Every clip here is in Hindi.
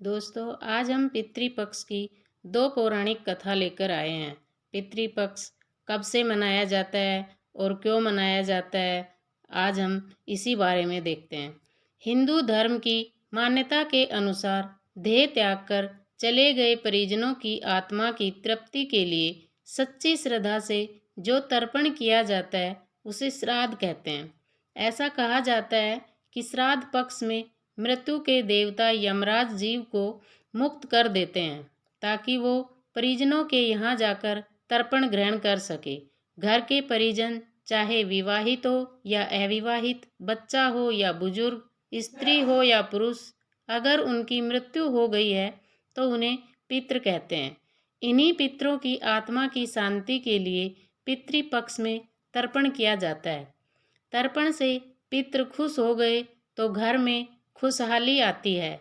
दोस्तों, आज हम पितृपक्ष की दो पौराणिक कथा लेकर आए हैं। पितृपक्ष कब से मनाया जाता है और क्यों मनाया जाता है, आज हम इसी बारे में देखते हैं। हिंदू धर्म की मान्यता के अनुसार देह त्याग कर चले गए परिजनों की आत्मा की तृप्ति के लिए सच्ची श्रद्धा से जो तर्पण किया जाता है उसे श्राद्ध कहते हैं। ऐसा कहा जाता है कि श्राद्ध पक्ष में मृत्यु के देवता यमराज जीव को मुक्त कर देते हैं ताकि वो परिजनों के यहाँ जाकर तर्पण ग्रहण कर सके। घर के परिजन चाहे विवाहित हो या अविवाहित, बच्चा हो या बुजुर्ग, स्त्री हो या पुरुष, अगर उनकी मृत्यु हो गई है तो उन्हें पितृ कहते हैं। इन्हीं पितरों की आत्मा की शांति के लिए पितृपक्ष में तर्पण किया जाता है। तर्पण से पितृ खुश हो गए तो घर में खुशहाली आती है।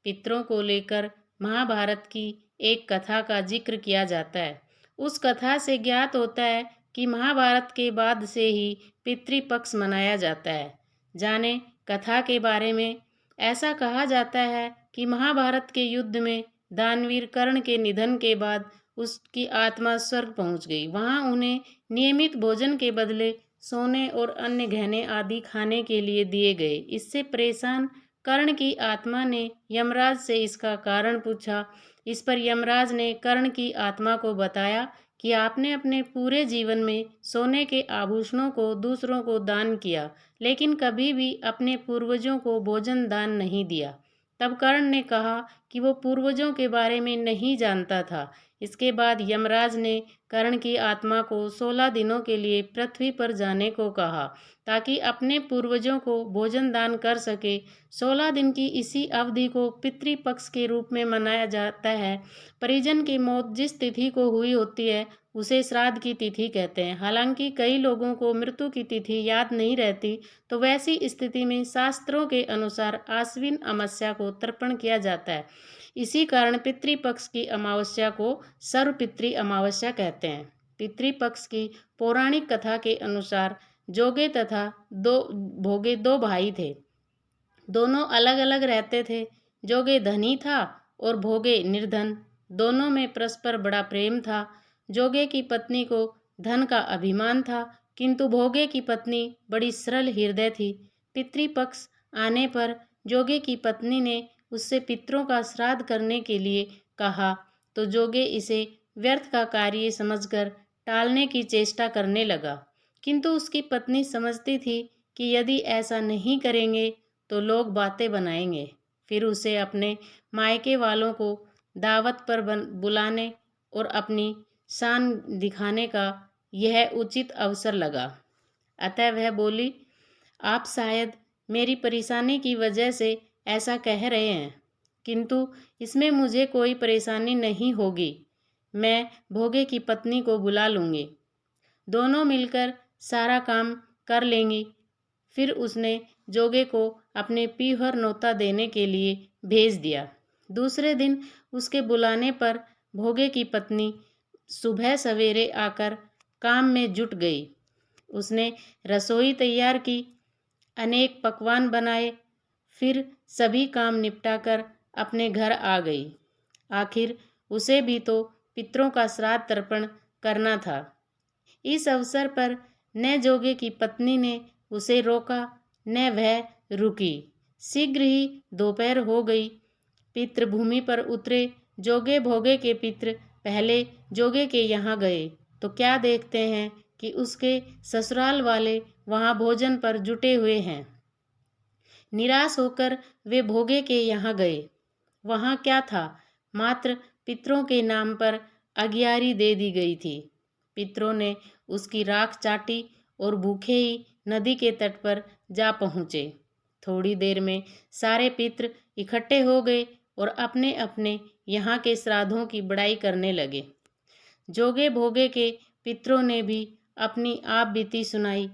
पितरों को लेकर महाभारत की एक कथा का जिक्र किया जाता है। उस कथा से ज्ञात होता है कि महाभारत के बाद से ही पितृपक्ष मनाया जाता है। जाने कथा के बारे में। ऐसा कहा जाता है कि महाभारत के युद्ध में दानवीर कर्ण के निधन के बाद उसकी आत्मा स्वर्ग पहुंच गई। वहां उन्हें नियमित भोजन के बदले सोने और अन्य गहने आदि खाने के लिए दिए गए। इससे परेशान कर्ण की आत्मा ने यमराज से इसका कारण पूछा। इस पर यमराज ने कर्ण की आत्मा को बताया कि आपने अपने पूरे जीवन में सोने के आभूषणों को दूसरों को दान किया, लेकिन कभी भी अपने पूर्वजों को भोजन दान नहीं दिया। तब कर्ण ने कहा कि वो पूर्वजों के बारे में नहीं जानता था। इसके बाद यमराज ने कर्ण की आत्मा को 16 दिनों के लिए पृथ्वी पर जाने को कहा ताकि अपने पूर्वजों को भोजन दान कर सके। 16 दिन की इसी अवधि को पितृपक्ष के रूप में मनाया जाता है। परिजन की मौत जिस तिथि को हुई होती है उसे श्राद्ध की तिथि कहते हैं। हालांकि कई लोगों को मृत्यु की तिथि याद नहीं रहती, तो वैसी स्थिति में शास्त्रों के अनुसार आश्विन अमावस्या को तर्पण किया जाता है। इसी कारण पितृपक्ष की अमावस्या को सर्वपितृ अमावस्या कहते हैं। पितृपक्ष की पौराणिक कथा के अनुसार जोगे तथा भोगे दो भाई थे। दोनों अलग अलग रहते थे। जोगे धनी था और भोगे निर्धन। दोनों में परस्पर बड़ा प्रेम था। जोगे की पत्नी को धन का अभिमान था, किंतु भोगे की पत्नी बड़ी सरल हृदय थी। पितृपक्ष आने पर जोगे की पत्नी ने उससे पितरों का श्राद्ध करने के लिए कहा, तो जोगे इसे व्यर्थ का कार्य समझकर टालने की चेष्टा करने लगा। किंतु उसकी पत्नी समझती थी कि यदि ऐसा नहीं करेंगे तो लोग बातें बनाएंगे। फिर उसे अपने मायके वालों को दावत पर बुलाने और अपनी शान दिखाने का यह उचित अवसर लगा। अतः वह बोली, आप शायद मेरी परेशानी की वजह से ऐसा कह रहे हैं, किंतु इसमें मुझे कोई परेशानी नहीं होगी। मैं भोगे की पत्नी को बुला लूँगी, दोनों मिलकर सारा काम कर लेंगी। फिर उसने जोगे को अपने पीहर नौता देने के लिए भेज दिया। दूसरे दिन उसके बुलाने पर भोगे की पत्नी सुबह सवेरे आकर काम में जुट गई। उसने रसोई तैयार की, अनेक पकवान बनाए, फिर सभी काम निपटाकर अपने घर आ गई। आखिर उसे भी तो पितरों का श्राद्ध तर्पण करना था। इस अवसर पर न जोगे की पत्नी ने उसे रोका न वह रुकी। शीघ्र ही दोपहर हो गई। पितृ भूमि पर उतरे। जोगे भोगे के पितृ पहले जोगे के यहाँ गए तो क्या देखते हैं कि उसके ससुराल वाले वहाँ भोजन पर जुटे हुए हैं। निराश होकर वे भोगे के यहाँ गए। वहाँ क्या था, मात्र पितरों के नाम पर अगियारी दे दी गई थी। पितरों ने उसकी राख चाटी और भूखे ही नदी के तट पर जा पहुँचे। थोड़ी देर में सारे पितर इकट्ठे हो गए और अपने अपने यहाँ के श्राद्धों की बड़ाई करने लगे। जोगे भोगे के पितरों ने भी अपनी आप बीती सुनाई।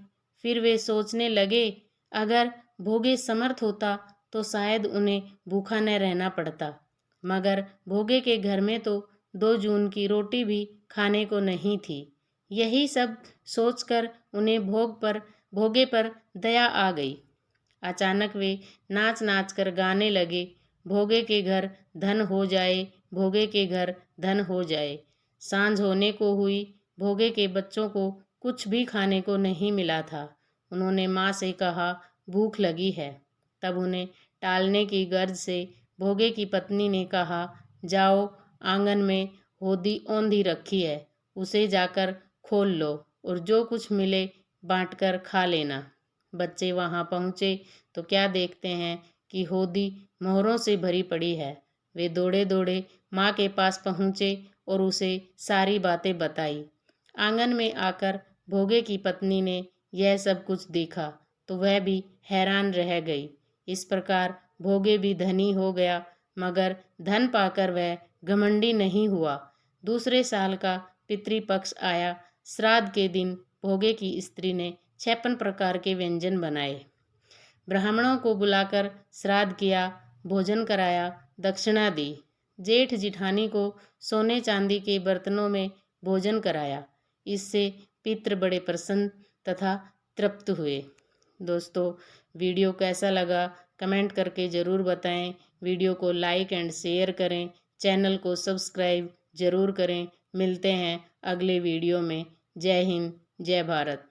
फिर वे सोचने लगे, अगर भोगे समर्थ होता तो शायद उन्हें भूखा न रहना पड़ता, मगर भोगे के घर में तो 2 जून की रोटी भी खाने को नहीं थी। यही सब सोचकर उन्हें भोगे पर दया आ गई। अचानक वे नाच नाच कर गाने लगे भोगे के घर धन हो जाए, भोगे के घर धन हो जाए। सांझ होने को हुई, भोगे के बच्चों को कुछ भी खाने को नहीं मिला था। उन्होंने माँ से कहा, भूख लगी है। तब उन्हें टालने की गर्ज से भोगे की पत्नी ने कहा, जाओ, आंगन में होदी औंधी रखी है, उसे जाकर खोल लो और जो कुछ मिले बांटकर खा लेना। बच्चे वहां पहुंचे तो क्या देखते हैं कि होदी मोहरों से भरी पड़ी है। वे दौड़े दौड़े माँ के पास पहुंचे और उसे सारी बातें बताई। आंगन में आकर भोगे की पत्नी ने यह सब कुछ देखा तो वह भी हैरान रह गई। इस प्रकार भोगे भी धनी हो गया, मगर धन पाकर वह घमंडी नहीं हुआ। दूसरे साल का पितृपक्ष आया। श्राद्ध के दिन भोगे की स्त्री ने 56 प्रकार के व्यंजन बनाए। ब्राह्मणों को बुलाकर श्राद्ध किया, भोजन कराया, दक्षिणा दी। जेठ जिठानी को सोने चांदी के बर्तनों में भोजन कराया। इससे पितृ बड़े प्रसन्न तथा तृप्त हुए। दोस्तों, वीडियो कैसा लगा कमेंट करके ज़रूर बताएं। वीडियो को लाइक एंड शेयर करें। चैनल को सब्सक्राइब ज़रूर करें। मिलते हैं अगले वीडियो में। जय हिंद, जय भारत।